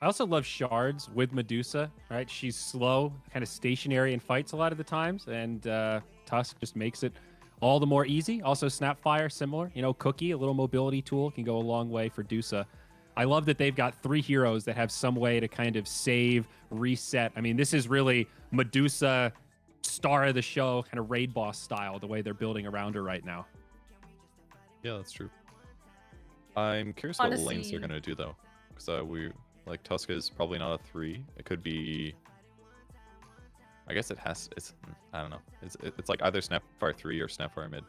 I also love Shards with Medusa, right? She's slow, kind of stationary in fights a lot of the times, and Tusk just makes it all the more easy. Also, Snapfire, similar. You know, Cookie, a little mobility tool, can go a long way for Dusa. I love that they've got 3 heroes that have some way to kind of save, reset. I mean, this is really Medusa, star of the show, kind of raid boss style, the way they're building around her right now. Yeah, that's true. I'm curious what lanes they're going to do, though. Because like, Tusk is probably not a 3. It could be... I guess it's I don't know. It's like either Snapfire 3 or Snapfire mid.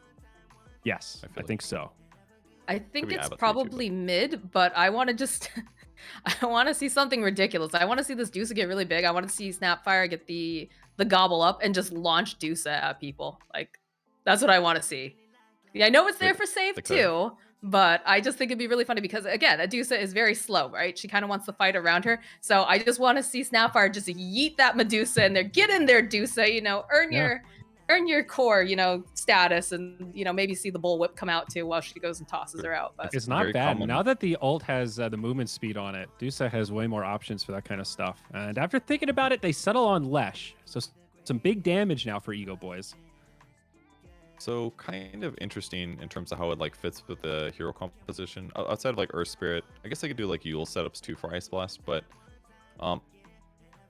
Yes, I think so. I think it's probably mid, but I want to just... I want to see something ridiculous. I want to see this Dusa get really big. I want to see Snapfire get the gobble up and just launch Dusa at people. Like, that's what I want to see. Yeah, I know it's there for save too, but I just think it'd be really funny because, again, Medusa is very slow, right? She kind of wants to fight around her. So I just want to see Snapfire just yeet that Medusa in there. Get in there, Dusa, you know, earn your core, you know, status, and, you know, maybe see the bullwhip come out too while she goes and tosses her out. But it's not bad. Now that the ult has the movement speed on it, Dusa has way more options for that kind of stuff. And after thinking about it, they settle on Lesh. So some big damage now for EgoBoys. So kind of interesting in terms of how it like fits with the hero composition. Outside of like Earth Spirit, I guess I could do like Yule setups too for Ice Blast, but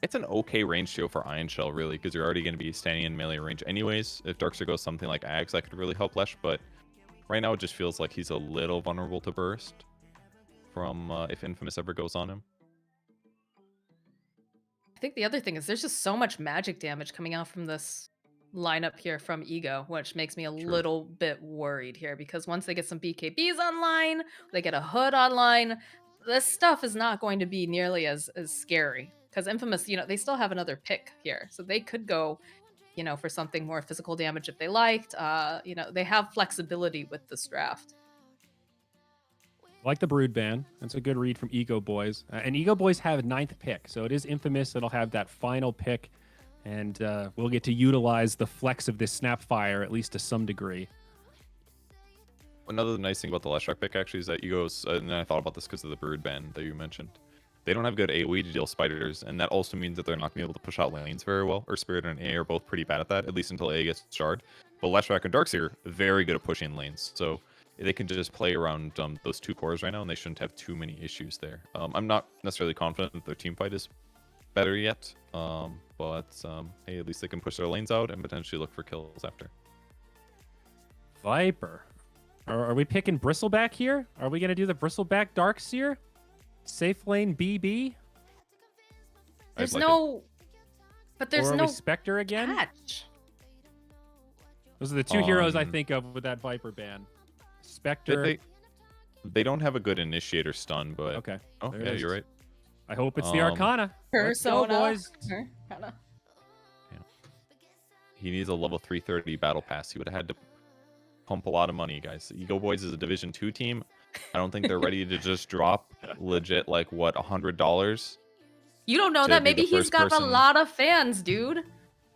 it's an okay range too for Iron Shell, really, because you're already going to be standing in melee range anyways. If Darkseer goes something like Ags, that could really help Lesh, but right now it just feels like he's a little vulnerable to burst from if Infamous ever goes on him. I think the other thing is there's just so much magic damage coming out from this lineup here from Ego, which makes me a little bit worried here, because once they get some BKBs online, they get a hood online, this stuff is not going to be nearly as scary, because Infamous, you know, they still have another pick here, so they could go, you know, for something more physical damage if they liked. You know, they have flexibility with this draft. Like the Brood Ban. That's a good read from EgoBoys. And EgoBoys have 9th pick, so it is Infamous that'll have that final pick. And we'll get to utilize the flex of this Snapfire, at least to some degree. Another nice thing about the Leshrac pick, actually, is that Ego's, and I thought about this because of the Brood Ban that you mentioned, they don't have good AoE to deal spiders, and that also means that they're not going to be able to push out lanes very well. Or Spirit and A are both pretty bad at that, at least until A gets shard. But Leshrac and Darkseer, very good at pushing lanes, so they can just play around those 2 cores right now, and they shouldn't have too many issues there. I'm not necessarily confident that their team fight is better yet, but hey, at least they can push their lanes out and potentially look for kills after. Viper. Are we picking Bristleback here? Are we going to do the Bristleback Darkseer? Safe lane BB? There's no... But there's no Spectre again? Catch. Those are the 2 heroes I think of with that Viper ban. Spectre. They don't have a good initiator stun, but... Okay. Oh, yeah, you're right. I hope it's the Arcana. Persona. Let's go, boys. Arcana. Yeah. He needs a level 330 battle pass. He would have had to pump a lot of money, guys. EgoBoys is a Division 2 team. I don't think they're ready to just drop legit, like, what, $100? You don't know that. Maybe he's got a lot of fans, dude.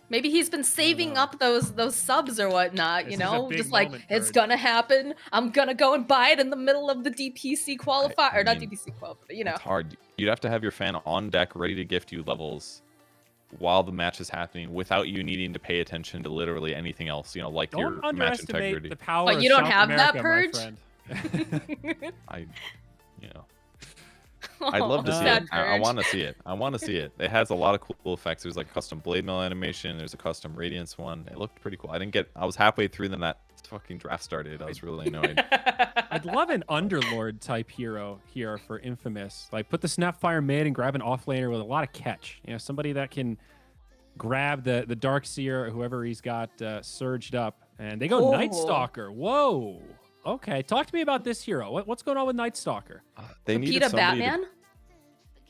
Maybe he's been saving up those subs or whatnot, you know? Just like, it's gonna happen. I'm gonna go and buy it in the middle of the DPC qualifier. Or not DPC qualifier, you know. It's hard. You'd have to have your fan on deck ready to gift you levels while the match is happening without you needing to pay attention to literally anything else, you know, like don't your match integrity. The power but you don't have that Purge? I'd love to see it. I want to see it. I want to see it. It has a lot of cool effects. There's like a custom blade mill animation. There's a custom radiance one. It looked pretty cool. I was halfway through then that fucking draft started. I was really annoyed. I'd love an Underlord type hero here for Infamous. Like put the Snapfire mid and grab an offlaner with a lot of catch. You know, somebody that can grab the Darkseer or whoever he's got surged up. And they go Night Stalker. Whoa. Okay, talk to me about this hero. What's going on with Night Stalker? They need Batman?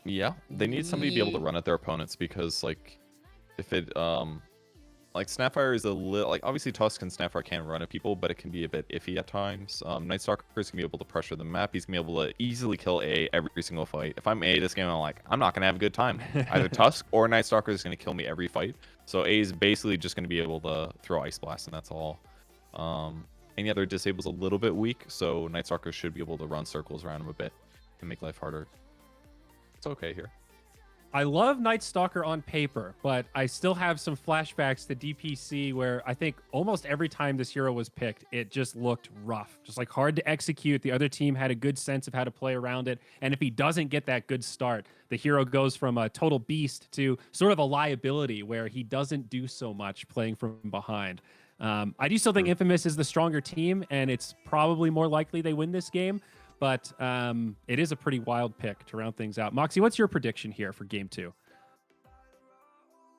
Yeah, they need somebody to be able to run at their opponents because, like, if it, like, Snapfire is a little, like, obviously Tusk and Snapfire can run at people, but it can be a bit iffy at times. Night Stalker is going to be able to pressure the map. He's going to be able to easily kill A every single fight. If I'm A this game, I'm like, I'm not going to have a good time. Either Tusk or Night Stalker is going to kill me every fight. So A is basically just going to be able to throw Ice Blast, and that's all. Any other disable's a little bit weak, so Night Stalker should be able to run circles around him a bit and make life harder. It's okay here. I love Night Stalker on paper, but I still have some flashbacks to DPC where I think almost every time this hero was picked, it just looked rough, just like hard to execute. The other team had a good sense of how to play around it. And if he doesn't get that good start, the hero goes from a total beast to sort of a liability where he doesn't do so much playing from behind. I do still think Infamous is the stronger team, and it's probably more likely they win this game. But it is a pretty wild pick to round things out. Moxxi, what's your prediction here for game 2?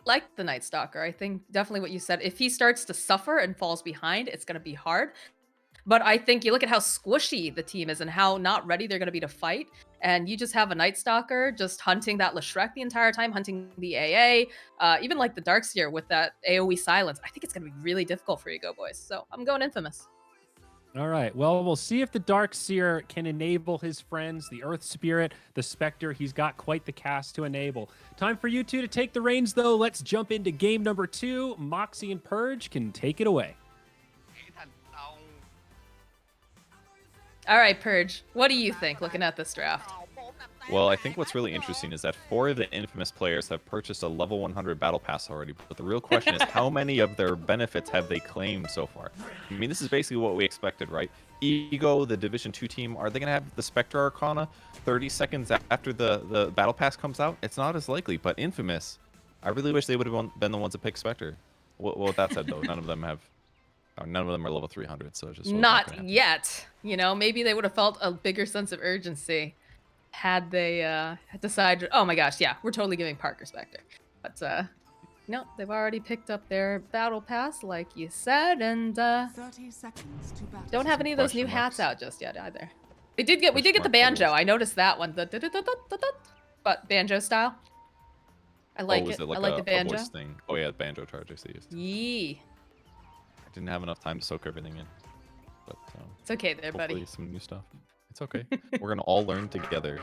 Like the Night Stalker. I think definitely what you said. If he starts to suffer and falls behind, it's going to be hard. But I think you look at how squishy the team is and how not ready they're going to be to fight. And you just have a Night Stalker just hunting that Leshreck the entire time, hunting the AA, even like the Darkseer with that AoE silence. I think it's going to be really difficult for EgoBoys. So I'm going Infamous. All right. Well, we'll see if the Darkseer can enable his friends, the Earth Spirit, the Spectre. He's got quite the cast to enable. Time for you two to take the reins, though. Let's jump into game number 2. Moxxi and Purge can take it away. All right, Purge. What do you think looking at this draft? Well, I think what's really interesting is that 4 of the Infamous players have purchased a level 100 battle pass already, but the real question is how many of their benefits have they claimed so far? I mean, this is basically what we expected, right? Ego, the Division 2 team, are they going to have the Spectre Arcana 30 seconds after the battle pass comes out? It's not as likely, but Infamous, I really wish they would have been the ones to pick Spectre. Well, with that said, though, none of them are level 300, so it's just not yet. You know, maybe they would have felt a bigger sense of urgency had they had decided, oh my gosh, yeah, we're totally giving Parker Spectre. But no, they've already picked up their battle pass, like you said, and 30 seconds to battle. don't have any of those new hats out just yet either. We did get the banjo. I noticed that one, but banjo style. I like it. I like the banjo. Voice thing? Oh yeah, the banjo charge I see. Yee. I didn't have enough time to soak everything in, but it's okay there, buddy. Some new stuff. It's okay. We're gonna all learn together.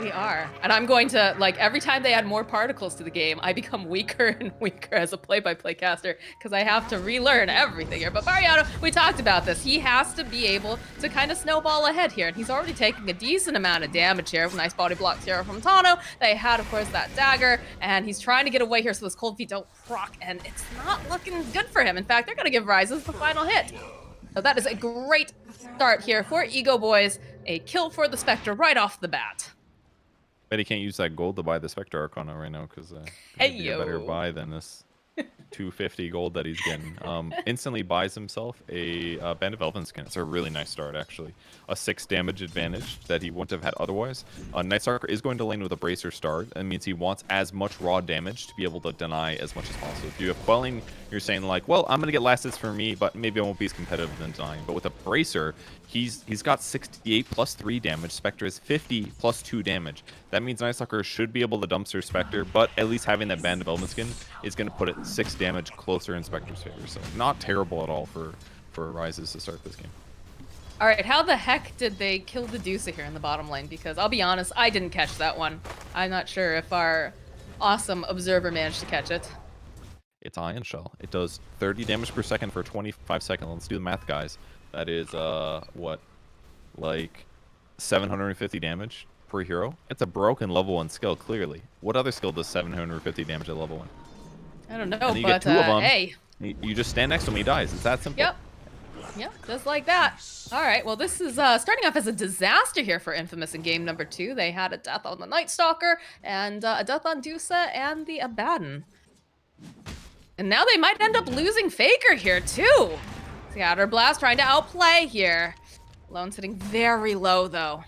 We are. And I'm going to, like, every time they add more particles to the game, I become weaker and weaker as a play-by-play caster because I have to relearn everything here. But Mariano, we talked about this. He has to be able to kind of snowball ahead here. And he's already taking a decent amount of damage here. Nice body blocks here from Tano. They had, of course, that dagger. And he's trying to get away here so those cold feet don't proc. And it's not looking good for him. In fact, they're going to give Rises the final hit. So that is a great start here for EgoBoys. A kill for the Spectre right off the bat. Bet he can't use that gold to buy the Spectre Arcana right now because it'd be a better buy than this 250 gold that he's getting. Instantly buys himself a Band of Elven skin. It's a really nice start, actually. A 6 damage advantage that he wouldn't have had otherwise. Night Stalker is going to lane with a Bracer start. That means he wants as much raw damage to be able to deny as much as possible. If you have Quelling, you're saying like, well, I'm going to get last hits for me, but maybe I won't be as competitive than denying. But with a Bracer, he's got 68 plus 3 damage. Spectre is 50 plus 2 damage. That means Night Stalker should be able to dumpster Spectre, but at least having that Band of Elven skin is going to put it 6 damage closer in Spectre's favor. So not terrible at all for Rises to start this game. All right, how the heck did they kill the Deuce here in the bottom lane? Because I'll be honest, I didn't catch that one. I'm not sure if our awesome observer managed to catch it. It's Ion Shell. It does 30 damage per second for 25 seconds. Let's do the math, guys. That is, what? Like 750 damage per hero? It's a broken level 1 skill, clearly. What other skill does 750 damage at level 1? I don't know, but get 2 of them. Hey. You just stand next to him, he dies. It's that simple. Yep. Yep, just like that. All right, well, this is starting off as a disaster here for Infamous in game number 2. They had a death on the Night Stalker and a death on Dusa and the Abaddon. And now they might end up losing Faker here, too. Scatter Blast trying to outplay here. Lone sitting very low, though.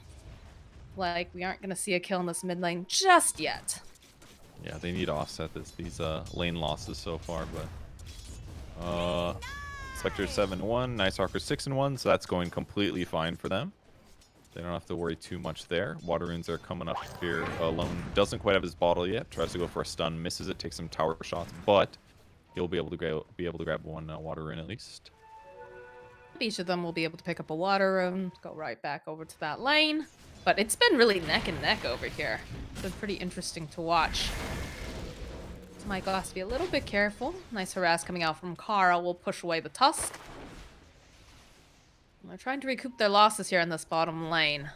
Like, we aren't going to see a kill in this mid lane just yet. Yeah, they need to offset these lane losses so far, but... Spectre 7-1, Night Stalker 6-1, so that's going completely fine for them. They don't have to worry too much there. Water Runes are coming up here. Lone doesn't quite have his bottle yet. Tries to go for a stun, misses it, takes some tower shots, but he'll be able to grab one Water Rune at least. Each of them will be able to pick up a Water Rune, go right back over to that lane. But it's been really neck and neck over here. It's been pretty interesting to watch. Michael has to be a little bit careful. Nice harass coming out from Carl. Will push away the Tusk. And they're trying to recoup their losses here in this bottom lane.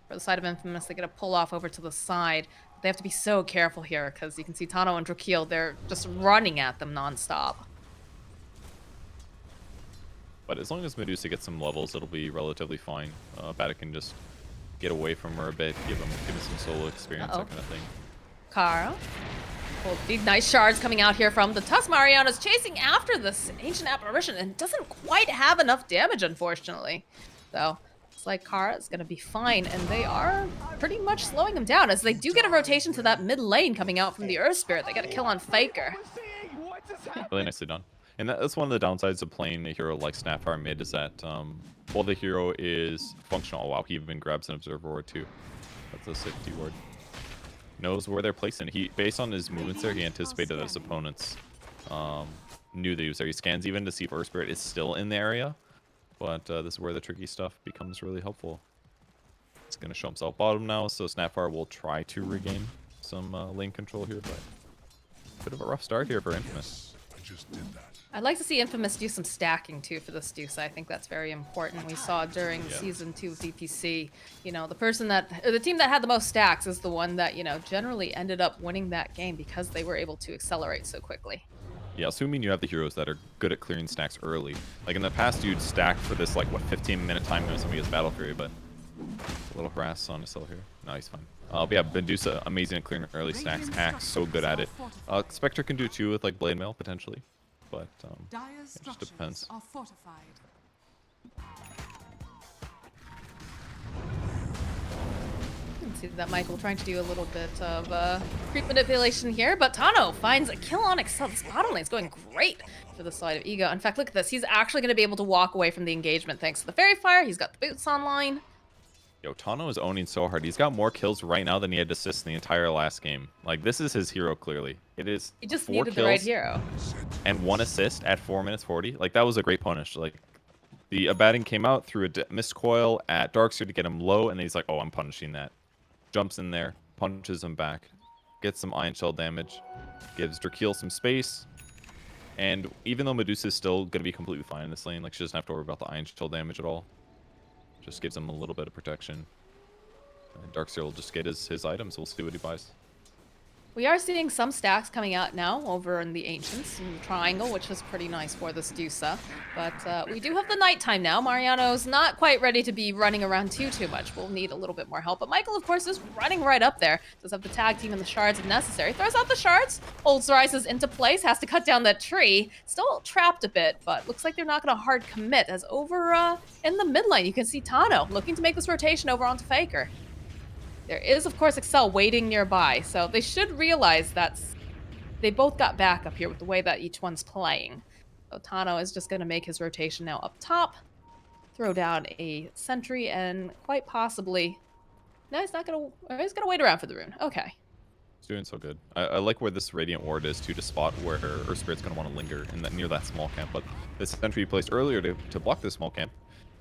For the side of Infamous, they get a pull off over to the side. they have to be so careful here because you can see Tano and Drakeel, they're just running at them nonstop. But as long as Medusa gets some levels, it'll be relatively fine. Bata can just get away from her a bit, give him some solo experience, that kind of thing. Kara. Well, these nice shards coming out here from the Tusk. Mariano's chasing after this ancient apparition and doesn't quite have enough damage, unfortunately. So it's like Kara is going to be fine, and they are pretty much slowing him down as they do get a rotation to that mid lane coming out from the Earth Spirit. They got a kill on Faker. Really nicely done. And that's one of the downsides of playing a hero like Snapfire mid is that while the hero is functional, oh, wow, he even grabs an Observer Ward too. That's a sick D-ward. Knows where they're placed, and he, based on his movements there, he anticipated that his opponents knew that he was there. He scans even to see if Earth Spirit is still in the area, but this is where the tricky stuff becomes really helpful. He's going to show himself bottom now, so Snapfire will try to regain some lane control here, but a bit of a rough start here for Infamous. I just did that. I'd like to see Infamous do some stacking too for this Deuce. I think that's very important. We saw during season 2 of DPC, you know, the team that had the most stacks is the one that, you know, generally ended up winning that game because they were able to accelerate so quickly. Yeah, assuming you have the heroes that are good at clearing stacks early. Like in the past, you'd stack for this, like, what, 15-minute time limit when he gets Battle Fury, but a little harass on Acel here. No, he's fine. But yeah, Medusa, amazing at clearing early stacks. Axe, so good at it. Spectre can do too with, like, Blade Mail, potentially. But it just depends. Are fortified. You can see that Michael trying to do a little bit of creep manipulation here, but Tano finds a kill on Acel. This bottom lane is going great for the side of Ego. In fact, look at this. He's actually going to be able to walk away from the engagement thanks to the Fairy Fire. He's got the boots online. Yo, Tano is owning so hard. He's got more kills right now than he had assists in the entire last game. Like, this is his hero, clearly. It is He just 4 needed kills the right hero. and 1 assist at 4 minutes 40. Like, that was a great punish. Like, the Abaddon came out, threw a Mist Coil at Darkseer to get him low, and then he's like, oh, I'm punishing that. Jumps in there, punches him back, gets some Ion Shell damage, gives Drakeel some space, and even though Medusa is still going to be completely fine in this lane, like, she doesn't have to worry about the Ion Shell damage at all. Just gives him a little bit of protection. And Darkseer will just get his items. We'll see what he buys. We are seeing some stacks coming out now over in the Ancients in the Triangle, which is pretty nice for this Deusa. But we do have the nighttime now. Mariano's not quite ready to be running around too much. We'll need a little bit more help. But Michael, of course, is running right up there. Does have the tag team and the shards if necessary. Throws out the shards. Holds rises into place. Has to cut down that tree. Still trapped a bit, but looks like they're not going to hard commit. As over in the mid lane, you can see Tano looking to make this rotation over onto Faker. There is, of course, Acel waiting nearby, so they should realize that they both got backup here with the way that each one's playing. So Tano is just going to make his rotation now up top, throw down a sentry, and quite possibly... No, he's not going to... He's going to wait around for the rune. Okay. He's doing so good. I like where this Radiant Ward is, too, to spot where Earth Spirit's going to want to linger near that small camp. But this sentry he placed earlier to block this small camp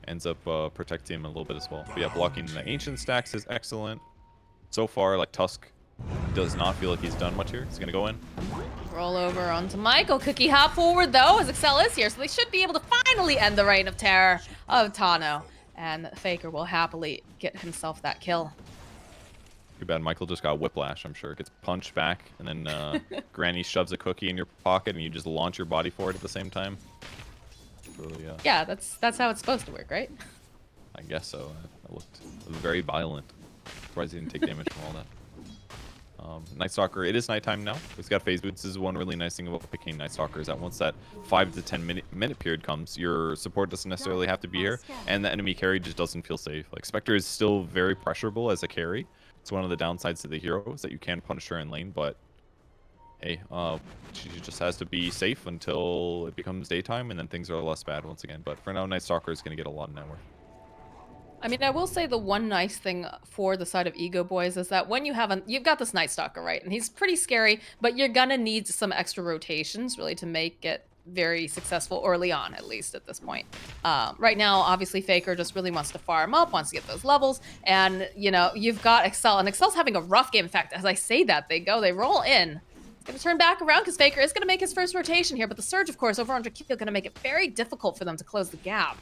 ends up protecting him a little bit as well. But yeah, blocking the Ancient stacks is excellent. So far, like, Tusk does not feel like he's done much here. He's going to go in. Roll over onto Michael. Cookie hop forward, though, as Acel is here. So they should be able to finally end the reign of terror of Tano. And Faker will happily get himself that kill. Too bad Michael just got whiplash, I'm sure. Gets punched back, and then Granny shoves a cookie in your pocket, and you just launch your body for it at the same time. Really, yeah, that's how it's supposed to work, right? I guess so. It looked very violent. Surprised he didn't take damage from all that. Night Stalker, it is nighttime now. He's got phase boots. This is one really nice thing about picking Night Stalker is that once that 5 to 10 minute period comes, your support doesn't necessarily have to be here, and the enemy carry just doesn't feel safe. Like, Spectre is still very pressurable as a carry. It's one of the downsides to the hero is that you can punish her in lane, but hey, she just has to be safe until it becomes daytime, and then things are less bad once again. But for now, Night Stalker is going to get a lot of network. I mean, I will say the one nice thing for the side of EgoBoys is that when you've got this Night Stalker, right? And he's pretty scary, but you're gonna need some extra rotations really to make it very successful early on, at least at this point. Right now, obviously, Faker just really wants to farm up, wants to get those levels, and you know, you've got Acel, and Excel's having a rough game. In fact, as I say that, they roll in. It's gonna turn back around because Faker is gonna make his first rotation here, but the Surge, of course, over on Drakeel, gonna make it very difficult for them to close the gap.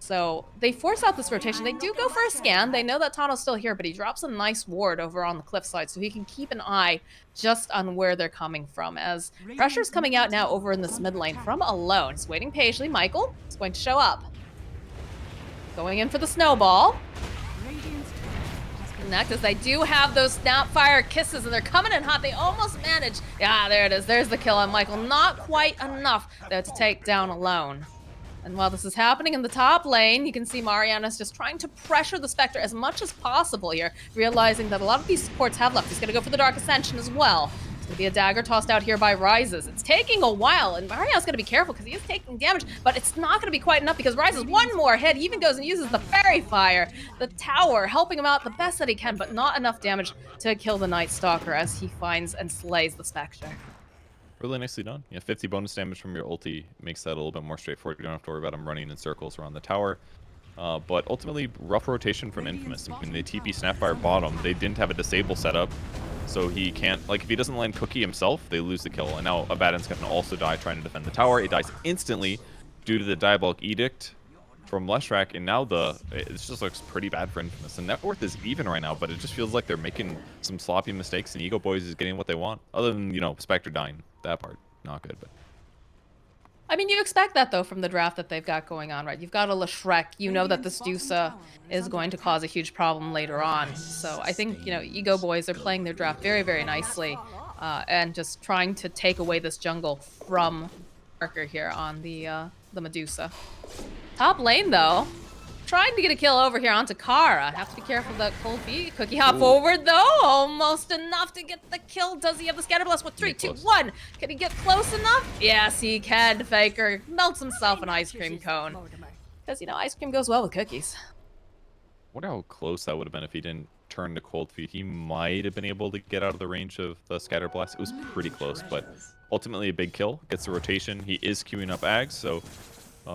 So they force out this rotation. They do go for a scan. They know that Tano's still here, but he drops a nice ward over on the cliffside so he can keep an eye just on where they're coming from. As pressure's coming out now over in this mid lane from Alone. He's waiting patiently. Michael is going to show up. Going in for the snowball. Connect as they do have those Snapfire kisses and they're coming in hot. They almost managed. Yeah, there it is. There's the kill on Michael. Not quite enough though to take down Alone. And while this is happening in the top lane, you can see Mariana's just trying to pressure the Spectre as much as possible here, realizing that a lot of these supports have left. He's going to go for the Dark Ascension as well. There's going to be a dagger tossed out here by Rises. It's taking a while, and Mariana's going to be careful because he is taking damage, but it's not going to be quite enough because Rises one more hit. He even goes and uses the Fairy Fire, the tower, helping him out the best that he can, but not enough damage to kill the Night Stalker as he finds and slays the Spectre. Really nicely done. Yeah, 50 bonus damage from your ulti makes that a little bit more straightforward. You don't have to worry about him running in circles around the tower. But ultimately, rough rotation from Infamous. When they TP Snapfire bottom, they didn't have a disable setup, so he can't, like, if he doesn't land Cookie himself, they lose the kill. And now Abaddon's going to also die trying to defend the tower. It dies instantly due to the Diabolic Edict from Leshrac, and now it just looks pretty bad for Infamous. The net worth is even right now, but it just feels like they're making some sloppy mistakes, and EgoBoys is getting what they want. Other than, you know, Spectre dying. That part, not good, but... I mean, you expect that, though, from the draft that they've got going on, right? You've got a Leshrac. You know that this Dusa is going to cause a huge problem later on. So I think, you know, EgoBoys are playing their draft very, very nicely and just trying to take away this jungle from Parker here on the Medusa. Top lane, though. Trying to get a kill over here onto Kara. Have to be careful of that cold feet. Cookie hop forward, though. Almost enough to get the kill. Does he have the scatter blast? With 3, 2, 1. Can he get close enough? Yes, he can. Faker melts himself an ice cream cone. Because, you know, ice cream goes well with cookies. Wonder how close that would have been if he didn't turn to cold feet. He might have been able to get out of the range of the scatter blast. It was pretty close, but ultimately a big kill. Gets the rotation. He is queuing up Ags, so...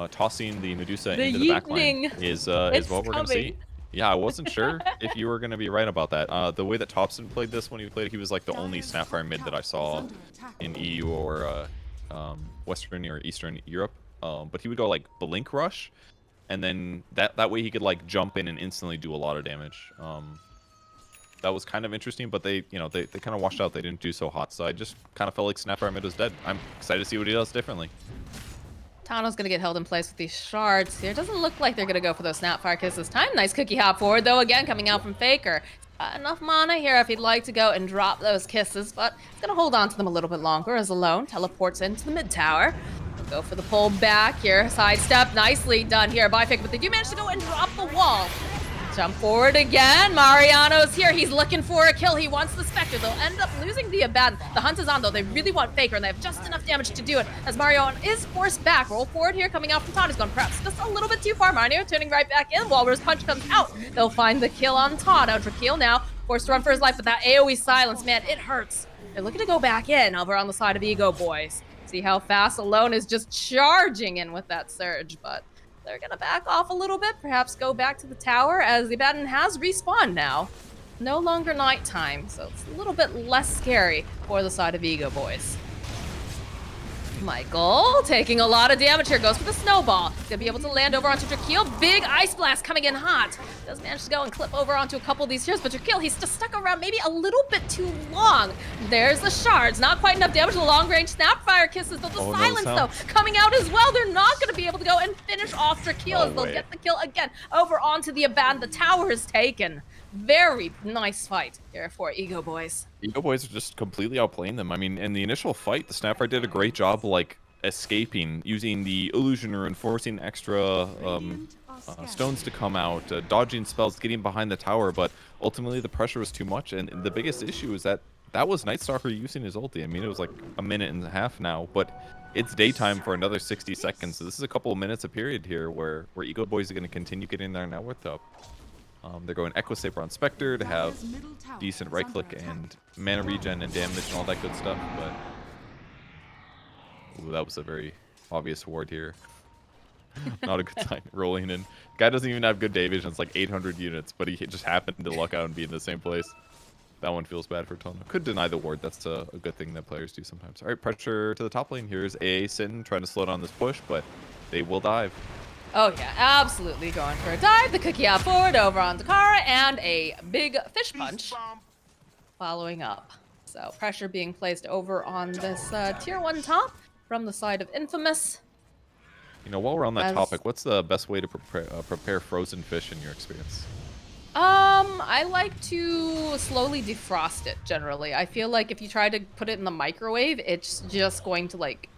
tossing the Medusa into the backline is what we're going to see. Yeah, I wasn't sure if you were going to be right about that. The way that Thompson played this when he played, he was like the only Snapfire mid that I saw in EU or Western or Eastern Europe. But he would go like Blink Rush, and then that way he could like jump in and instantly do a lot of damage. That was kind of interesting, but they kind of washed out. They didn't do so hot, so I just kind of felt like Snapfire mid was dead. I'm excited to see what he does differently. Tano's going to get held in place with these shards here. Doesn't look like they're going to go for those Snapfire kills this time. Nice cookie hop forward, though, again, coming out from Faker. Enough mana here if he'd like to go and drop those kisses, but he's going to hold on to them a little bit longer as Alone teleports into the mid tower. Go for the pull back here. Sidestep, nicely done here by Faker, but they do manage to go and drop the wall. Jump forward again. Mariano's here. He's looking for a kill. He wants the Spectre. They'll end up losing the Abaddon. The hunt is on, though. They really want Faker, and they have just enough damage to do it. As Mariano is forced back. Roll forward here, coming out from Todd. He's gone perhaps just a little bit too far. Mario turning right back in. Walrus Punch comes out. They'll find the kill on Todd. Out Drakeel now. Forced to run for his life, but that AoE silence, man, it hurts. They're looking to go back in over on the side of EgoBoys. See how fast Alone is just charging in with that surge, but... they're gonna back off a little bit, perhaps go back to the tower as the Abaddon has respawned now. No longer nighttime, so it's a little bit less scary for the side of EgoBoys. Michael taking a lot of damage here, goes for the snowball. He's gonna be able to land over onto Drakeel. Big ice blast coming in hot. Does manage to go and clip over onto a couple of these heroes, but Drakeel, he's just stuck around maybe a little bit too long. There's the shards, not quite enough damage. The long range Snapfire kisses, though the silence though coming out as well. They're not gonna be able to go and finish off Drakeel as they'll get the kill again over onto the Abaddon. The tower is taken. Very nice fight here for EgoBoys. EgoBoys are just completely outplaying them. I mean, in the initial fight, the Snapfire did a great job, like, escaping, using the Illusion Rune, forcing extra stones to come out, dodging spells, getting behind the tower, but ultimately the pressure was too much, and the biggest issue is that was Night Stalker using his ulti. I mean, it was like a minute and a half now, but it's daytime for another 60 seconds, so this is a couple of minutes of period here where EgoBoys are going to continue getting their net worth up. They're going Echo Saber on Spectre to have decent right click and mana regen and damage and all that good stuff, but ooh, that was a very obvious ward here. Not a good sign. Rolling in. Guy doesn't even have good day vision. It's like 800 units, but he just happened to luck out and be in the same place. That one feels bad for Tono. Could deny the ward. That's a good thing that players do sometimes. All right, pressure to the top lane. Here's a Sin trying to slow down this push, but they will dive. Oh yeah, absolutely going for a dive. The cookie out forward over on Takara, and a big fish punch following up. So pressure being placed over on this tier 1 top from the side of Infamous. You know, while we're on that topic, what's the best way to prepare frozen fish in your experience? I like to slowly defrost it generally. I feel like if you try to put it in the microwave, it's just going to like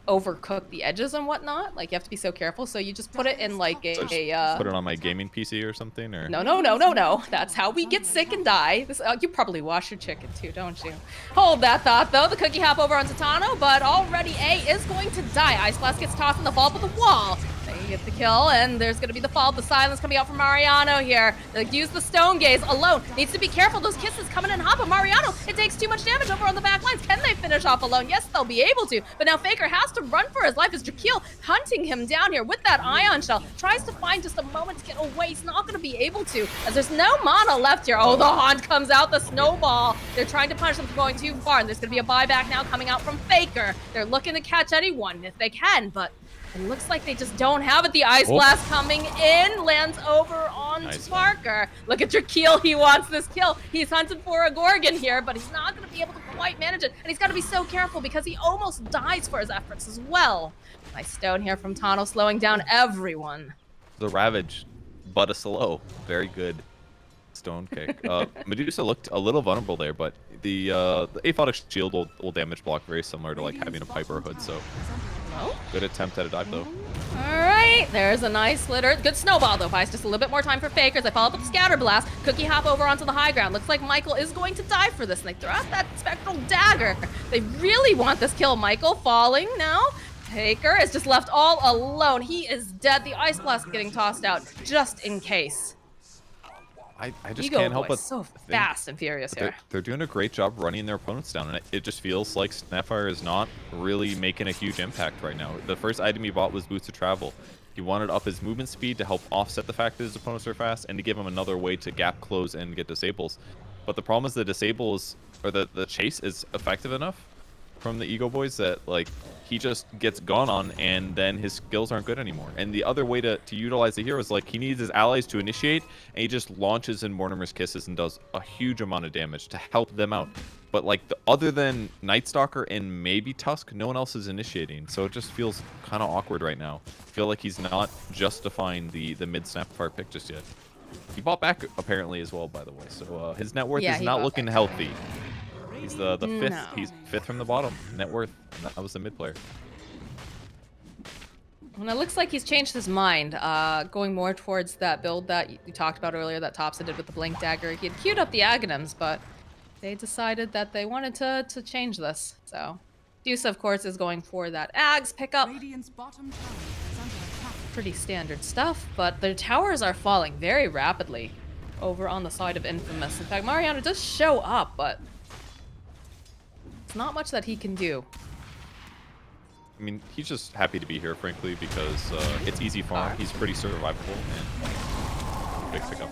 overcook the edges and whatnot. Like you have to be so careful. So you just put it in like So put it on my gaming PC or something, or no. That's how we get sick and die. This you probably wash your chicken too, don't you? Hold that thought though. The cookie hop over on Titano, but already A is going to die. Ice Blast gets tossed in the vault with the wall. They get the kill, and there's going to be the fall of the silence coming out from Mariano here. They use the Stone Gaze alone. Needs to be careful. Those kisses coming in hot, but Mariano, it takes too much damage over on the back lines. Can they finish off alone? Yes, they'll be able to, but now Faker has to run for his life as Jakeel hunting him down here with that Ion Shell. Tries to find just a moment to get away. He's not going to be able to, as there's no mana left here. Oh, the Haunt comes out, the Snowball. They're trying to punish them for going too far, and there's going to be a buyback now coming out from Faker. They're looking to catch anyone if they can, but it looks like they just don't have it. The Ice Blast coming in, lands over on Sparker. Look at Jakeel, he wants this kill. He's hunting for a Gorgon here, but he's not going to be able to quite manage it. And he's got to be so careful because he almost dies for his efforts as well. Nice stone here from Tano, slowing down everyone. The Ravage, but a slow. Very good stone kick. Medusa looked a little vulnerable there, but the Aphotic Shield will damage block very similar to like having a Piper Hood, so good attempt at a dive though. Alright, there's a nice slitter. Good snowball though, buys just a little bit more time for Fakers. They follow up with the Scatter Blast. Cookie hop over onto the high ground. Looks like Michael is going to die for this, and they throw out that Spectral Dagger. They really want this kill. Michael falling now. Faker is just left all alone. He is dead. The Ice Blast getting tossed out just in case. I just can't help but so fast and furious here. They're doing a great job running their opponents down, and it just feels like Snapfire is not really making a huge impact right now. The first item he bought was Boots of Travel. He wanted up his movement speed to help offset the fact that his opponents are fast, and to give him another way to gap close and get disables. But the problem is the disables, or the chase is effective enough from the EgoBoys that like he just gets gone on, and then his skills aren't good anymore. And the other way to utilize the hero is like he needs his allies to initiate, and he just launches in Mortimer's Kisses and does a huge amount of damage to help them out. But like other than Night Stalker and maybe Tusk, no one else is initiating, so it just feels kind of awkward right now. I feel like he's not justifying the mid Snapfire pick just yet. He bought back apparently as well, by the way, so his net worth is not looking healthy. He's the fifth. No. He's fifth from the bottom. Net worth. That was the mid player. And it looks like he's changed his mind, going more towards that build that you talked about earlier, that Topsa did with the Blink Dagger. He had queued up the Aghanims, but they decided that they wanted to change this. So Deuce, of course, is going for that Ags pickup. Pretty standard stuff, but the towers are falling very rapidly over on the side of Infamous. In fact, Mariano does show up, but not much that he can do. I mean, he's just happy to be here, frankly, because it's easy for him. He's pretty survivable, and big pickup.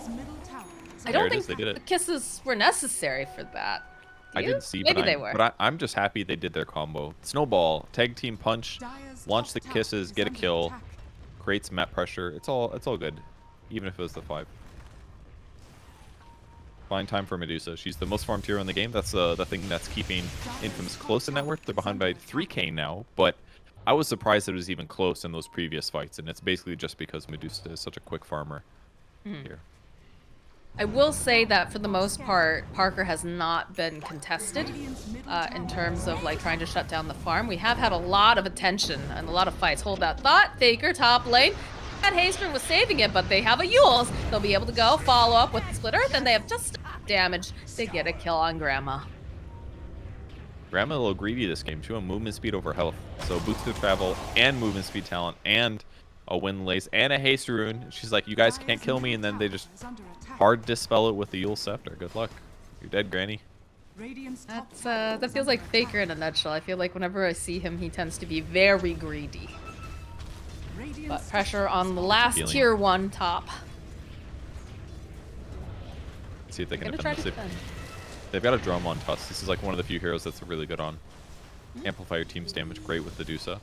I don't think the kisses were necessary for that. I didn't see, maybe they were. But I'm just happy they did their combo. Snowball, tag team punch, launch the kisses, get a kill, creates map pressure. It's all good, even if it was the 5. Fine time for Medusa. She's the most farmed hero in the game. That's the thing that's keeping Infamous close in net worth. They're behind by 3K now, but I was surprised that it was even close in those previous fights, and it's basically just because Medusa is such a quick farmer here. I will say that for the most part, Parker has not been contested in terms of like trying to shut down the farm. We have had a lot of attention and a lot of fights. Hold that thought. Faker top lane. That Haystrom was saving it, but they have a Yules. They'll be able to go follow up with the splitter. Then they have just damage to get a kill on Grandma. Grandma a little greedy this game. She went movement speed over health. So Boots of Travel and movement speed talent and a Wind Lace and a Haste Rune. She's like, you guys can't kill me, and then they just hard dispel it with the Yule Scepter. Good luck. You're dead, Granny. That feels like Faker in a nutshell. I feel like whenever I see him, he tends to be very greedy. But pressure on the last tier 1 top. Let's see if they can defend this. They've got a drum on Tusk. This is like one of the few heroes that's really good on. Amplify your team's damage. Great with the Dusa.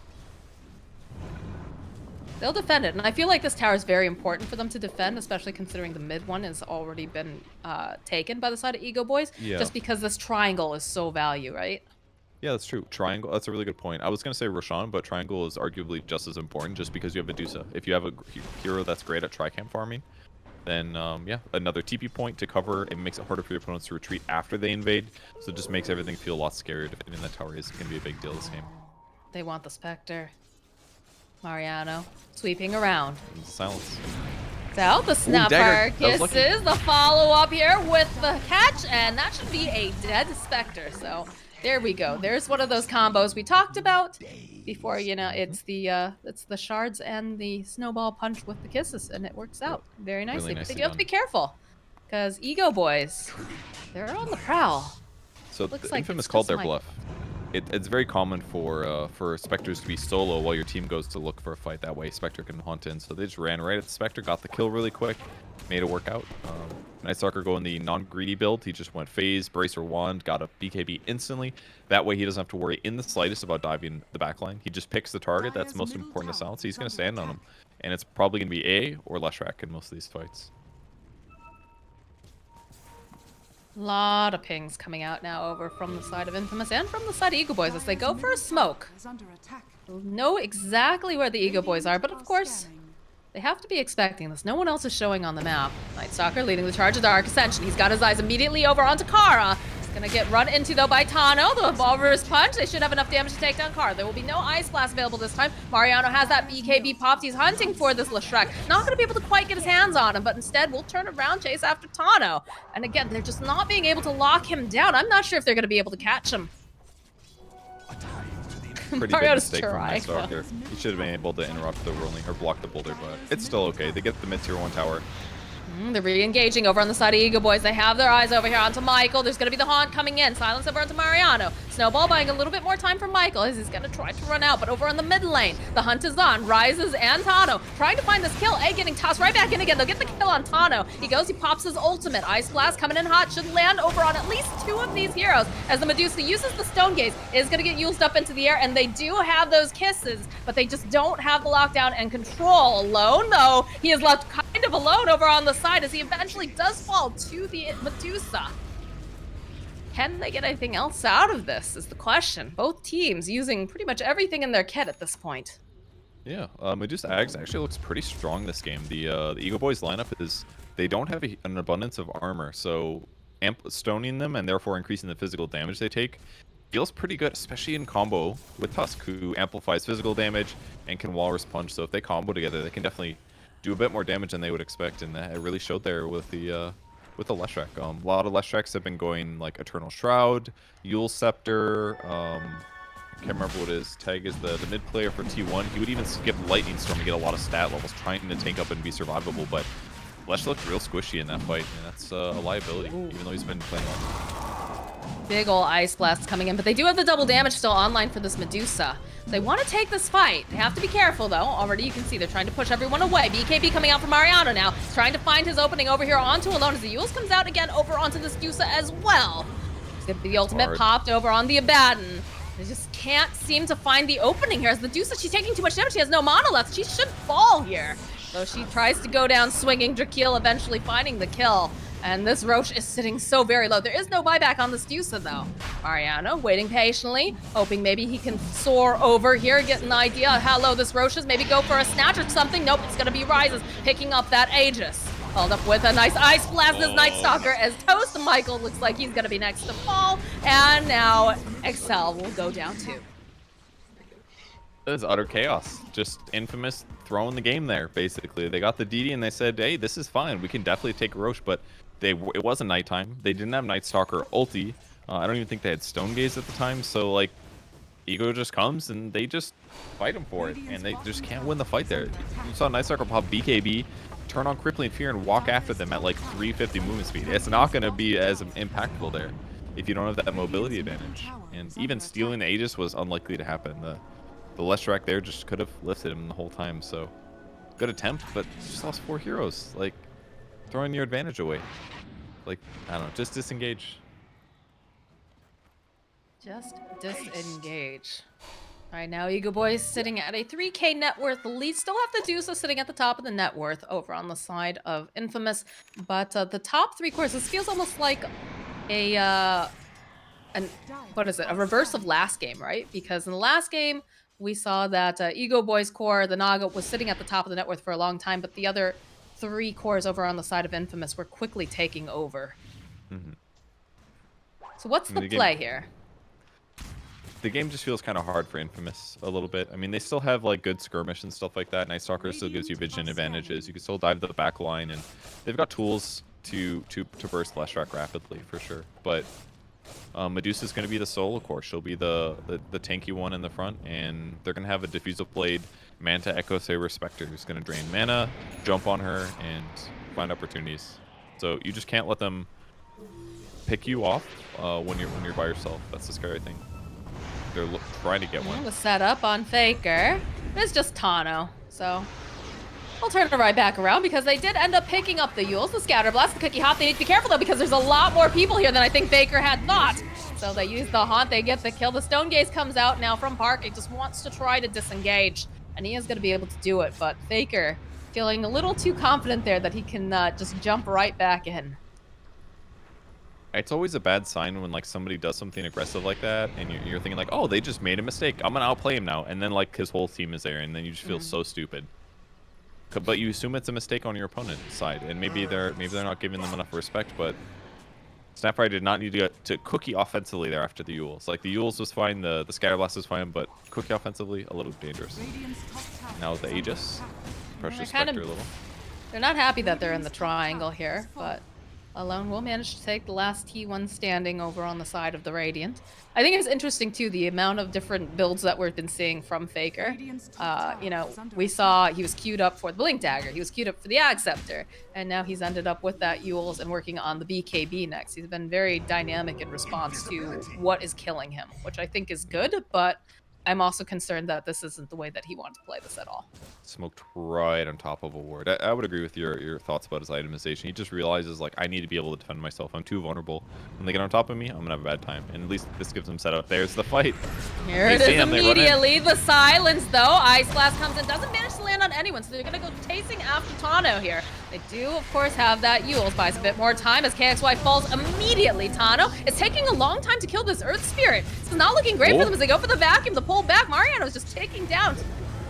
They'll defend it, and I feel like this tower is very important for them to defend, especially considering the mid one has already been taken by the side of EgoBoys. Yeah. Just because this triangle is so value, right? Yeah, that's true. Triangle, that's a really good point. I was going to say Roshan, but triangle is arguably just as important just because you have Medusa. If you have a hero that's great at tri-camp farming, then yeah, another TP point to cover. It makes it harder for your opponents to retreat after they invade, so it just makes everything feel a lot scarier. Defending that tower is going to be a big deal this game. They want the Spectre. Mariano sweeping around. And silence. So the Snapfire dagger. kisses, the follow-up here with the catch, and that should be a dead Spectre. So there we go. There's one of those combos we talked about before. You know, it's the shards and the snowball punch with the kisses, and it works out very nicely. But they do have to be careful because EgoBoys, they're on the prowl. So Looks the like Infamous it's called just their Mike. bluff. It's very common for Spectres to be solo while your team goes to look for a fight. That way Spectre can hunt in. So they just ran right at the Spectre, got the kill really quick, made it work out. Night Stalker going the non-greedy build. He just went phase, bracer wand, got a BKB instantly. That way he doesn't have to worry in the slightest about diving the backline. He just picks the target that's most important to silence. He's going to stand on him. And it's probably going to be A or Leshrac in most of these fights. Lot of pings coming out now over from the side of Infamous and from the side of EgoBoys as they go for a smoke. Know exactly where the EgoBoys are, but of course, they have to be expecting this. No one else is showing on the map. Night Stalker leading the charge of Dark Ascension. He's got his eyes immediately over onto Kara. He's gonna get run into though by Tano. The reverse punch. They should have enough damage to take down Kara. There will be no Ice Blast available this time. Mariano has that BKB popped. He's hunting for this Leshrac. Not gonna be able to quite get his hands on him, but instead we'll turn around, chase after Tano. And again, they're just not being able to lock him down. I'm not sure if they're gonna be able to catch him. Pretty big Mario's mistake from Night trying. Stalker. He should have been able to interrupt the rolling or block the boulder, but it's still okay. They get the mid tier 1 tower. They're re-engaging over on the side of EgoBoys. They have their eyes over here onto Michael. There's going to be the Haunt coming in. Silence over onto Mariano. Snowball buying a little bit more time for Michael as he's going to try to run out. But over on the mid lane, the hunt is on. Rises and Tano trying to find this kill. A getting tossed right back in again. They'll get the kill on Tano. He goes, he pops his ultimate. Ice Blast coming in hot. Should land over on at least 2 of these heroes as the Medusa uses the Stone Gaze. Is going to get used up into the air. And they do have those kisses, but they just don't have the lockdown and control. Alone, though, he is left kind of alone over on the side as he eventually does fall to the Medusa. Can they get anything else out of this is the question. Both teams using pretty much everything in their kit at this point. Yeah, Medusa Ags actually looks pretty strong this game. The EgoBoys lineup is, they don't have an abundance of armor, so stoning them and therefore increasing the physical damage they take feels pretty good, especially in combo with Tusk, who amplifies physical damage and can walrus punch. So if they combo together, they can definitely do a bit more damage than they would expect, and that it really showed there with the Leshrac. A lot of Leshracs have been going like Eternal Shroud, Yule Scepter. I can't remember what his tag is. The mid player for T1. He would even skip Lightning Storm to get a lot of stat levels, trying to tank up and be survivable. But Lesh looked real squishy in that fight, and that's a liability, even though he's been playing well. Big ol' Ice Blast coming in, but they do have the double damage still online for this Medusa. They want to take this fight. They have to be careful, though. Already you can see they're trying to push everyone away. BKB coming out from Mariano now. He's trying to find his opening over here onto Alone as the Yules comes out again over onto this Medusa as well. He's going to be the ultimate popped over on the Abaddon. They just can't seem to find the opening here. As the Medusa, she's taking too much damage. She has no mana left. She should fall here. So she tries to go down swinging. Drakeel eventually finding the kill. And this Roche is sitting so very low. There is no buyback on this Medusa, though. Mariano waiting patiently, hoping maybe he can soar over here, get an idea of how low this Roche is. Maybe go for a snatch or something. Nope, it's going to be Rises picking up that Aegis. Followed up with a nice Ice Blast as Night Stalker as Toast Michael looks like he's going to be next to fall. And now Excel will go down too. That is utter chaos. Just Infamous throwing the game there, basically. They got the DD and they said, hey, this is fine. We can definitely take Roche, but it wasn't nighttime. They didn't have Night Stalker ulti. I don't even think they had Stone Gaze at the time. So, like, Ego just comes and they just fight him for it. And they just can't win the fight there. You saw Night Stalker pop BKB, turn on Crippling Fear, and walk after them at like 350 movement speed. It's not going to be as impactful there if you don't have that mobility advantage. And even stealing the Aegis was unlikely to happen. The Leshrac there just could have lifted him the whole time. So, good attempt, but just lost 4 heroes. Like, throwing your advantage away. Like, I don't know, just disengage. Just disengage. All right, now EgoBoys sitting at a 3K net worth lead. Still have the Dusa sitting at the top of the net worth over on the side of Infamous. But the top 3 cores, this feels almost like a what is it? A reverse of last game, right? Because in the last game, we saw that EgoBoys core, the Naga, was sitting at the top of the net worth for a long time, but the other 3 cores over on the side of Infamous were quickly taking over. Mm-hmm. So what's the play here? The game just feels kind of hard for Infamous a little bit. I mean, they still have like good skirmish and stuff like that. Night Stalker still gives you vision advantages. You can still dive to the back line, and they've got tools to burst Leshrac rapidly for sure. But Medusa's going to be the solo core. She'll be the tanky one in the front, and they're going to have a diffusive blade Manta Echo Saber Spectre who's going to drain mana, jump on her, and find opportunities. So you just can't let them pick you off when you're by yourself. That's the scary thing. They're trying to get one. The setup on Faker. It's just Tano, so I'll turn it right back around because they did end up picking up the Yules, the Scatter Blast, the Cookie Hop. They need to be careful though because there's a lot more people here than I think Faker had thought. So they use the Haunt, they get the kill. The Stone Gaze comes out now from Park. He just wants to try to disengage, and he is going to be able to do it. But Faker feeling a little too confident there that he can just jump right back in. It's always a bad sign when like somebody does something aggressive like that, and you're thinking like, oh, they just made a mistake. I'm gonna outplay him now, and then like his whole team is there, and then you just feel so stupid. But you assume it's a mistake on your opponent's side, and maybe they're not giving them enough respect. But Snapfire did not need to get to Cookie offensively there after the Yules. Like the Yules was fine, the Scatter Blast was fine, but Cookie offensively a little dangerous. Now with the Aegis, pressure Spectre a little. They're not happy that they're in the triangle here, but Alone will manage to take the last T1 standing over on the side of the Radiant. I think it's interesting too the amount of different builds that we've been seeing from Faker. You know, we saw he was queued up for the Blink Dagger, he was queued up for the Ag Scepter, and now he's ended up with that Yules and working on the BKB next. He's been very dynamic in response to what is killing him, which I think is good, but I'm also concerned that this isn't the way that he wanted to play this at all. Smoked right on top of a ward. I would agree with your thoughts about his itemization. He just realizes, like, I need to be able to defend myself. I'm too vulnerable. When they get on top of me, I'm going to have a bad time. And at least this gives them setup. There's the fight. Here it is immediately. The silence, though. Ice Blast comes in. Doesn't manage to land on anyone, so they're going to go chasing after Tano here. They do, of course, have that Yules. Buys a bit more time as KXY falls immediately. Tano is taking a long time to kill this Earth Spirit. This is not looking great for them as they go for the vacuum. The pull back. Mariano is just taking down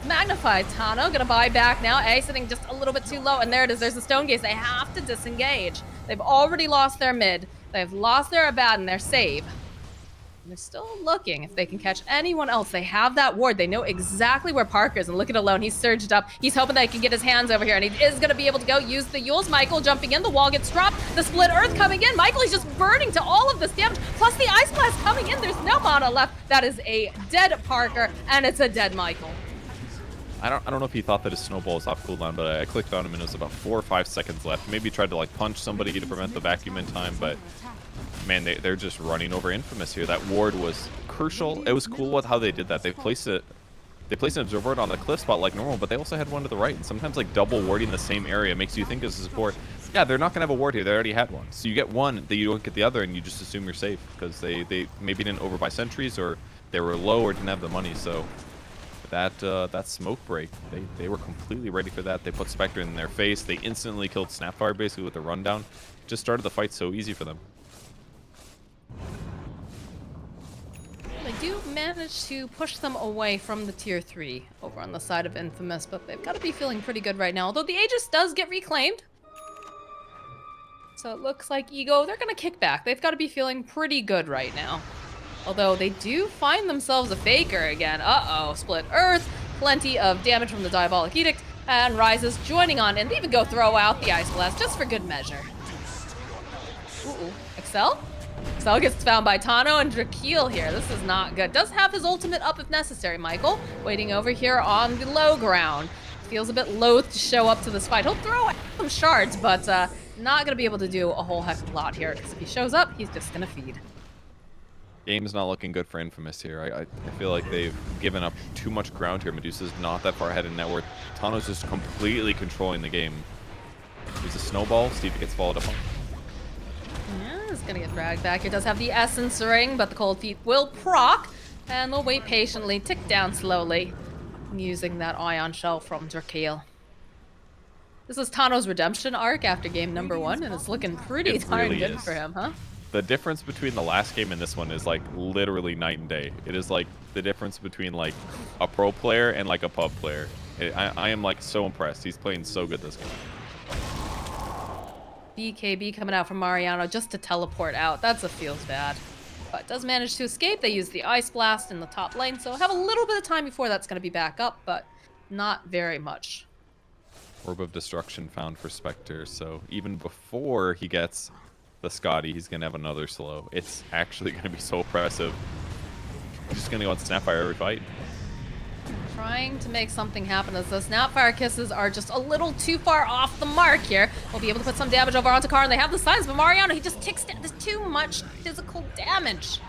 Magnified. Tano gonna buy back now. A sitting just a little bit too low, and there it is. There's the Stone Gaze. They have to disengage. They've already lost their mid. They've lost their Abaddon, their save. And they're still looking if they can catch anyone else. They have that ward. They know exactly where Parker is. And look at Alone. He's surged up. He's hoping that he can get his hands over here. And he is going to be able to go use the Yules. Michael jumping in. The wall gets dropped. The Split Earth coming in. Michael is just burning to all of this damage. Plus the Ice Blast coming in. There's no mana left. That is a dead Parker. And it's a dead Michael. I don't know if he thought that his snowball was off cooldown, but I clicked on him and it was about 4 or 5 seconds left. Maybe tried to like punch somebody to prevent the vacuum in time, but man, they're just running over Infamous here. That ward was crucial. It was cool with how they did that. They placed an observer ward on the cliff spot like normal, but they also had one to the right. And sometimes like double warding the same area makes you think as a support, yeah, they're not gonna have a ward here. They already had one. So you get one, that you don't get the other, and you just assume you're safe because they maybe didn't overbuy sentries, or they were low or didn't have the money. So that smoke break, they were completely ready for that. They put Spectre in their face. They instantly killed Snapfire basically with a rundown. Just started the fight so easy for them. They do manage to push them away from the tier 3 over on the side of Infamous, but they've got to be feeling pretty good right now. Although the Aegis does get reclaimed. So it looks like Ego, they're going to kick back. They've got to be feeling pretty good right now. Although they do find themselves a Faker again. Uh-oh, Split Earth, plenty of damage from the Diabolic Edict, and Rises joining on, and they even go throw out the Ice Blast just for good measure. Ooh, Excel? Excel gets found by Tano and Drakeel here. This is not good. Does have his ultimate up if necessary. Michael waiting over here on the low ground. Feels a bit loath to show up to this fight. He'll throw out some shards, but not going to be able to do a whole heck of a lot here, because if he shows up, he's just going to feed. Game's not looking good for Infamous here. I feel like they've given up too much ground here. Medusa's not that far ahead in net worth. Tano's just completely controlling the game. There's a snowball. Steve gets followed up on. Yeah, it's gonna get dragged back. It does have the Essence Ring, but the Cold Feet will proc. And they'll wait patiently, tick down slowly, using that ion shell from Drakeel. This is Tano's redemption arc after game number 1, and it's looking pretty darn really good is. for him, huh? The difference between the last game and this one is like literally night and day. It is like the difference between like a pro player and like a pub player. I am like so impressed. He's playing so good this game. BKB coming out from Mariano just to teleport out. That's a feels bad. But does manage to escape. They use the Ice Blast in the top lane, so have a little bit of time before that's going to be back up, but not very much. Orb of Destruction found for Spectre, so even before he gets the Scotty, he's going to have another slow. It's actually going to be so oppressive. He's just going to go on Snapfire every fight. Trying to make something happen as the Snapfire kisses are just a little too far off the mark here. We'll be able to put some damage over onto Karn. They have the signs, but Mariano, he just ticks down. There's too much physical damage.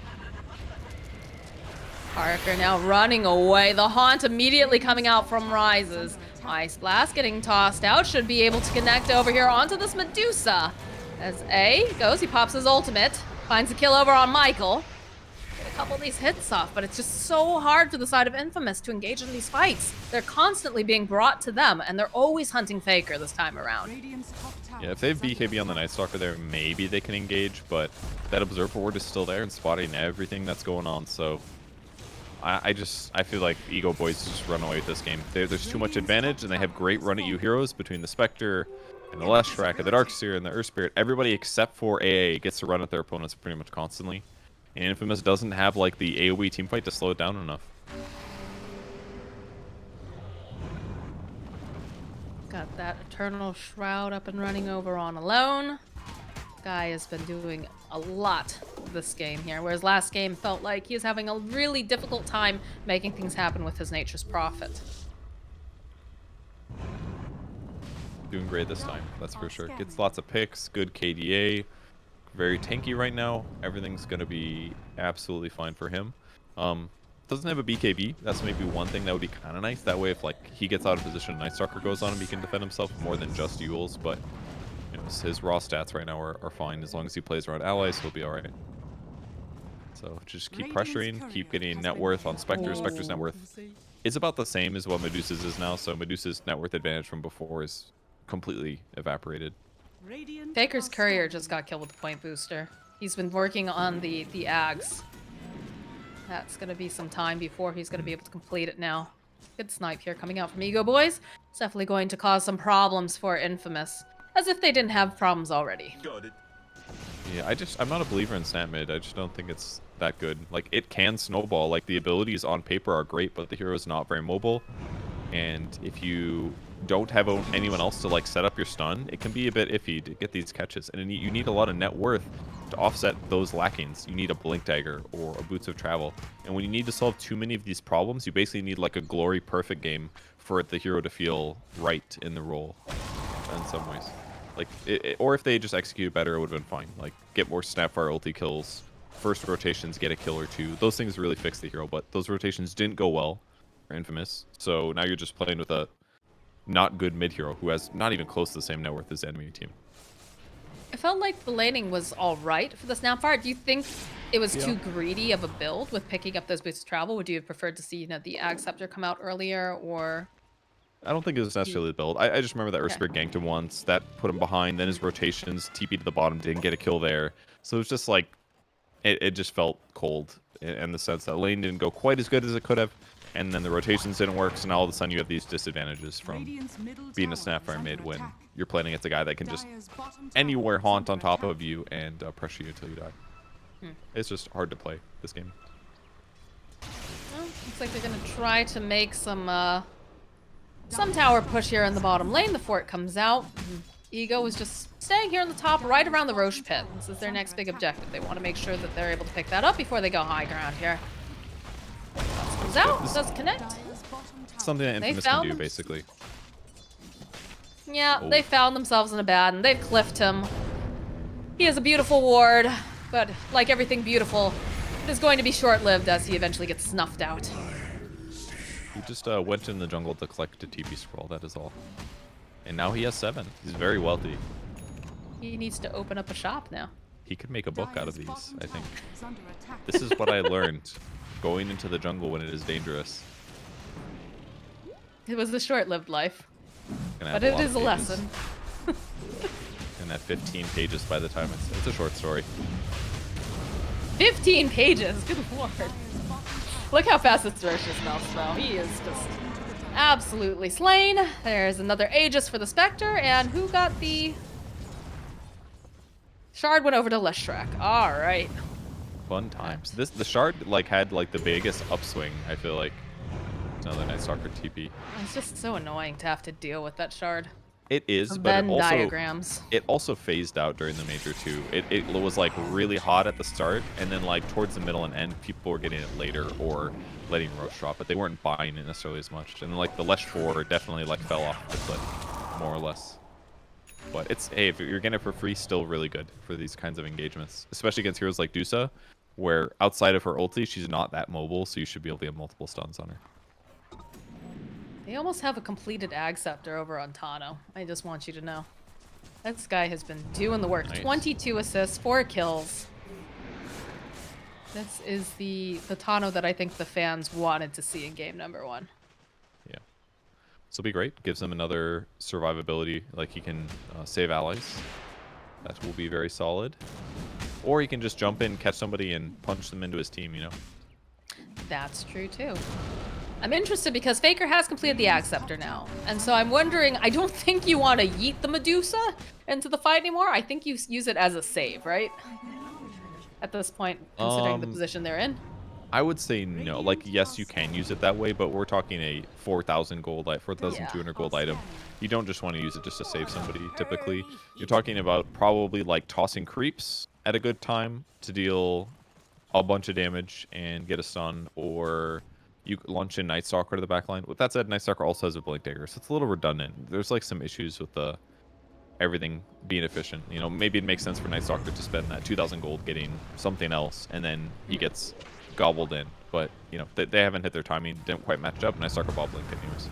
Parker now running away. The Haunt immediately coming out from Rises. Ice Blast getting tossed out. Should be able to connect over here onto this Medusa. As A goes, he pops his ultimate. Finds the kill over on Michael. Get a couple of these hits off, but it's just so hard for the side of Infamous to engage in these fights. They're constantly being brought to them, and they're always hunting Faker this time around. Yeah, if they have BKB on the Night Stalker there, maybe they can engage, but that Observer Ward is still there and spotting everything that's going on, so I feel like EgoBoys just run away with this game. There's too much advantage, and they have great run-at-you heroes between the Spectre and the Leshrac and the Darkseer and the Earth Spirit. Everybody except for AA gets to run at their opponents pretty much constantly. And Infamous doesn't have like the AoE teamfight to slow it down enough. Got that Eternal Shroud up and running over on Alone. Guy has been doing a lot this game here, whereas last game felt like he is having a really difficult time making things happen with his Nature's Prophet. Doing great this time, that's for sure. Gets lots of picks, good KDA, very tanky right now. Everything's gonna be absolutely fine for him. Doesn't have a BKB. That's maybe one thing that would be kind of nice. That way, if like he gets out of position, Night Stalker goes on him, he can defend himself more than just Yules. But you know, his raw stats right now are fine. As long as he plays around allies, he'll be all right. So just keep pressuring, keep getting net worth on Spectre. Spectre's net worth is about the same as what Medusa's is now. So Medusa's net worth advantage from before is completely evaporated. Faker's Courier just got killed with the point booster. He's been working on the Ags. That's going to be some time before he's going to be able to complete it now. Good snipe here coming out from EgoBoys. It's definitely going to cause some problems for Infamous. As if they didn't have problems already. Yeah, I'm not a believer in Snap Mid. I just don't think it's that good. Like, it can snowball. Like, the abilities on paper are great, but the hero is not very mobile. And if you don't have anyone else to, like, set up your stun, it can be a bit iffy to get these catches. And you need a lot of net worth to offset those lackings. You need a Blink Dagger or a Boots of Travel. And when you need to solve too many of these problems, you basically need, like, a Glory Perfect game for the hero to feel right in the role in some ways. Like, or if they just execute better, it would have been fine. Like, get more Snapfire ulti kills, first rotations, get a kill or two. Those things really fix the hero, but those rotations didn't go well for Infamous. So now you're just playing with a not good mid hero who has not even close to the same net worth as the enemy team. I felt like the laning was all right for the Snapfire. Do you think it was too greedy of a build with picking up those boosts of travel? Would you have preferred to see, you know, the Ag Scepter come out earlier, or... I don't think it was necessarily the build. I just remember that Earth Spirit ganked him once. That put him behind. Then his rotations, TP to the bottom, didn't get a kill there. So it was just like, it just felt cold in the sense that lane didn't go quite as good as it could have. And then the rotations didn't work. So now all of a sudden you have these disadvantages from being a Snapfire mid when you're playing against a guy that can just anywhere haunt on top of you and pressure you until you die. It's just hard to play this game. Well, looks like they're going to try to make some tower push here in the bottom lane. The fort comes out. Ego is just staying here on the top, right around the Roche pit. This is their next big objective. They want to make sure that they're able to pick that up before they go high ground here. Comes out, does connect. Something that Infamous can do, basically. Yeah, they found themselves in a bad, and they've cliffed him. He has a beautiful ward, but like everything beautiful, it is going to be short-lived as he eventually gets snuffed out. He just went in the jungle to collect a TP scroll, that is all. And now he has 7. He's very wealthy. He needs to open up a shop now. He could make a book out of these, I think. This is what I learned going into the jungle when it is dangerous. It was a short-lived life, Gonna but have it is a lot of pages. lesson. And that 15 pages by the time it's a short story. 15 pages, good lord. Look how fast this Roshan smells, though. He is just absolutely slain. There's another Aegis for the Spectre, and who got the... Shard went over to Leshrac. All right. Fun times. The shard had the biggest upswing, I feel like. It's another Night Stalker TP. It's just so annoying to have to deal with that shard. It is, The but Venn diagrams. it also phased out during the major too. It was really hot at the start, and then towards the middle and end, people were getting it later or letting Roche drop, but they weren't buying it necessarily as much. And the Lesh 4 definitely fell off the cliff, more or less. But it's, hey, if you're getting it for free, still really good for these kinds of engagements, especially against heroes like Dusa, where outside of her ulti, she's not that mobile, so you should be able to get multiple stuns on her. They almost have a completed Ag Scepter over on Tano. I just want you to know. This guy has been doing the work. Nice. 22 assists, 4 kills. This is the Tano that I think the fans wanted to see in game number 1. Yeah. This will be great. Gives him another survivability, he can save allies. That will be very solid. Or he can just jump in, catch somebody, and punch them into his team, That's true, too. I'm interested because Faker has completed the Ag Scepter now. And so I'm wondering, I don't think you want to yeet the Medusa into the fight anymore. I think you use it as a save, right? At this point, considering the position they're in. I would say no. Yes, you can use it that way, but we're talking a 4,000 gold, 4,200 gold item. You don't just want to use it just to save somebody, typically. You're talking about probably tossing creeps at a good time to deal a bunch of damage and get a stun, or you launch in Night Stalker to the backline. With that said, Night Stalker also has a Blink Dagger, so it's a little redundant. There's some issues with everything being efficient. Maybe it makes sense for Night Stalker to spend that 2,000 gold getting something else, and then he gets gobbled in. But they haven't hit their timing, didn't quite match up. Night Stalker ball blinked anyways.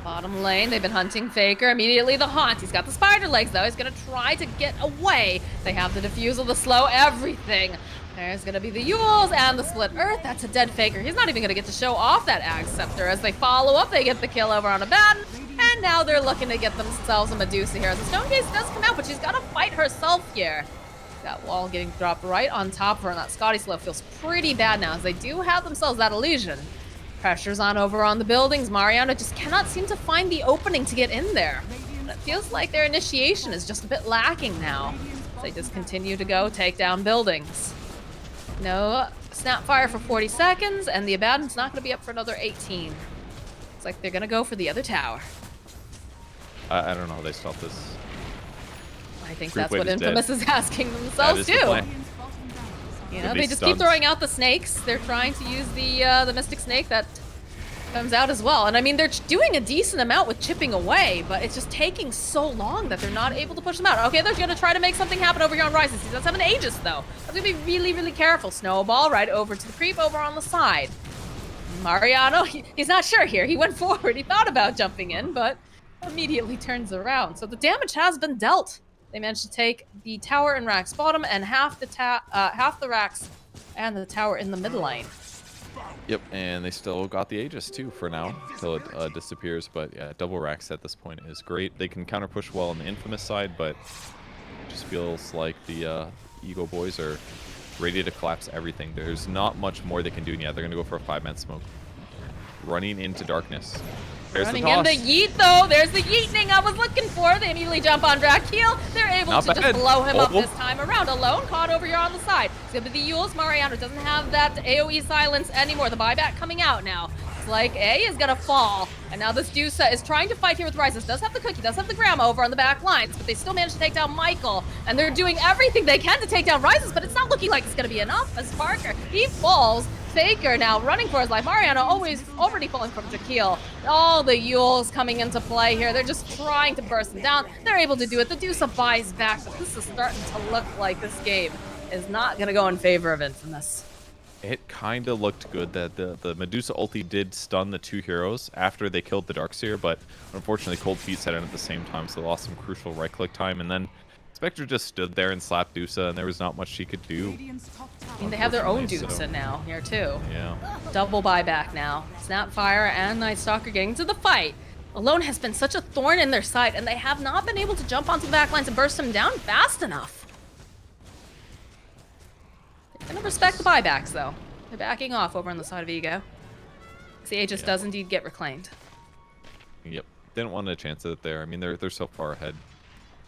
Bottom lane, they've been hunting Faker. Immediately the haunt. He's got the spider legs, though. He's going to try to get away. They have the defusal, the slow, everything. There's going to be the Yules and the split earth. That's a dead Faker. He's not even going to get to show off that Ag Scepter. As they follow up, they get the kill over on Abaddon. And now they're looking to get themselves a Medusa here. The Stone Gaze does come out, but she's got to fight herself here. That wall getting dropped right on top of her, and that Scotty slow feels pretty bad now, as they do have themselves that illusion. Pressure's on over on the buildings. Mariana just cannot seem to find the opening to get in there. And it feels like their initiation is just a bit lacking now. So they just continue to go take down buildings. No Snapfire for 40 seconds, and the Abaddon's not going to be up for another 18. It's like they're going to go for the other tower. I don't know how they stop this. I think Group that's weight what is Infamous dead. is asking That themselves is the too. plan. They just keep throwing out the snakes. They're trying to use the Mystic Snake that comes out as well. And I mean, they're doing a decent amount with chipping away, but it's just taking so long that they're not able to push them out. Okay, they're going to try to make something happen over here on Rises. He does have an Aegis, though. That's going to be really, really careful. Snowball right over to the creep over on the side. Mariano, he's not sure here. He went forward. He thought about jumping in, but immediately turns around. So the damage has been dealt. They managed to take the tower in Rack's bottom and half the Racks and the tower in the mid lane. Yep, and they still got the Aegis too for now, until it disappears. But yeah, double Racks at this point is great. They can counter push well on the Infamous side, but it just feels like the EgoBoys are ready to collapse everything. There's not much more they can do. Yeah, they're gonna go for a 5-man smoke. Running into darkness. There's Running the toss. in the yeet, though. There's the yeeting I was looking for. They immediately jump on Dracul. They're able Not to bad. just blow him up Oh. this time around. Alone, caught over here on the side. It's going to be the Yules. Mariano doesn't have that AoE silence anymore. The buyback coming out now. It's like A is going to fall. And now this Dusa is trying to fight here with Rises. Does have the cookie, does have the grandma over on the back lines, but they still manage to take down Michael. And they're doing everything they can to take down Rises, but it's not looking like it's going to be enough as Parker, he falls. Faker now running for his life. Mariano already falling from Jaquil. All the Yules coming into play here. They're just trying to burst them down. They're able to do it. The Dusa buys back, but this is starting to look like this game is not going to go in favor of Infamous. It kind of looked good that the Medusa ulti did stun the two heroes after they killed the Darkseer, but unfortunately Cold Feet set in at the same time, so they lost some crucial right-click time, and then Spectre just stood there and slapped Dusa, and there was not much she could do. Radiant's top tower. I mean, they have their own Unfortunately, Dusa now here too. Yeah. Double buyback now. Snapfire and Night Stalker getting into the fight. Alone has been such a thorn in their side, and they have not been able to jump onto the back lines and burst him down fast enough. They're gonna respect the buybacks though. They're backing off over on the side of Ego. The Aegis does indeed get reclaimed. Yep. Didn't want to chance it there. I mean, they're so far ahead.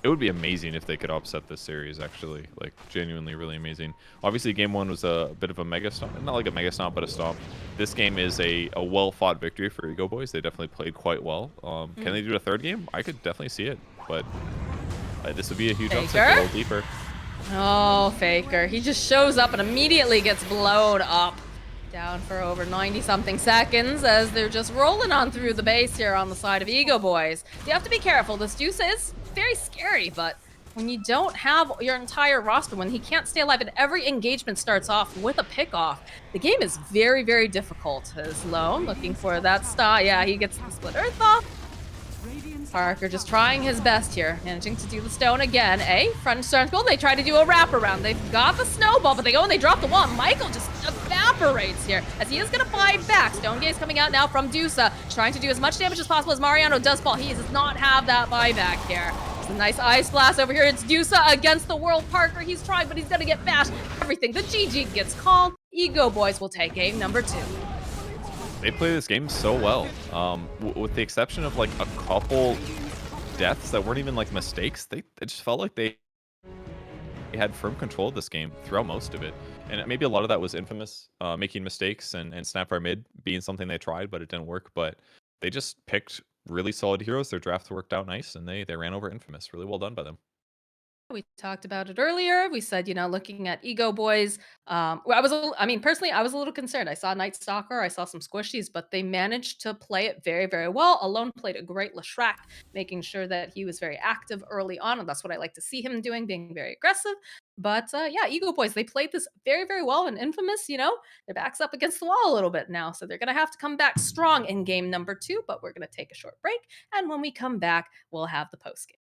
It would be amazing if they could upset this series, actually. Like, genuinely really amazing. Obviously, game one was a bit of a mega stomp. Not like a mega stomp, but a stomp. This game is a well-fought victory for EgoBoys. They definitely played quite well. Can they do a third game? I could definitely see it, but this would be a huge upset to go deeper. Oh, Faker. He just shows up and immediately gets blown up. Down for over 90-something seconds as they're just rolling on through the base here on the side of EgoBoys. You have to be careful. This Deuce is very scary, but when you don't have your entire roster, when he can't stay alive and every engagement starts off with a pick-off, the game is very, very difficult. As Lone looking for that star. Yeah, he gets the split earth off. Parker just trying his best here, managing to do the stone again. Front start goal. They try to do a wraparound. They've got the snowball, but they go and they drop the wall. Michael just evaporates here as he is going to fight back. Stone Gaze coming out now from Dusa, trying to do as much damage as possible as Mariano does fall. He does not have that buyback here. It's a nice ice blast over here. It's Dusa against the world. Parker, he's trying, but he's going to get bashed. Everything. The GG gets called. EgoBoys will take game number 2. They play this game so well, with the exception of like a couple deaths that weren't even like mistakes. They just felt like they had firm control of this game throughout most of it, and maybe a lot of that was Infamous making mistakes and Snapfire mid being something they tried but it didn't work. But they just picked really solid heroes. Their draft worked out nice, and they ran over Infamous. Really well done by them. We talked about it earlier. We said, looking at EgoBoys, personally, I was a little concerned. I saw Night Stalker, I saw some squishies, but they managed to play it very, very well. Alone played a great Leshrac, making sure that he was very active early on, and that's what I like to see him doing, being very aggressive. But yeah, EgoBoys, they played this very, very well. And Infamous, their back's up against the wall a little bit now, so they're going to have to come back strong in game number 2, but we're going to take a short break, and when we come back, we'll have the post game.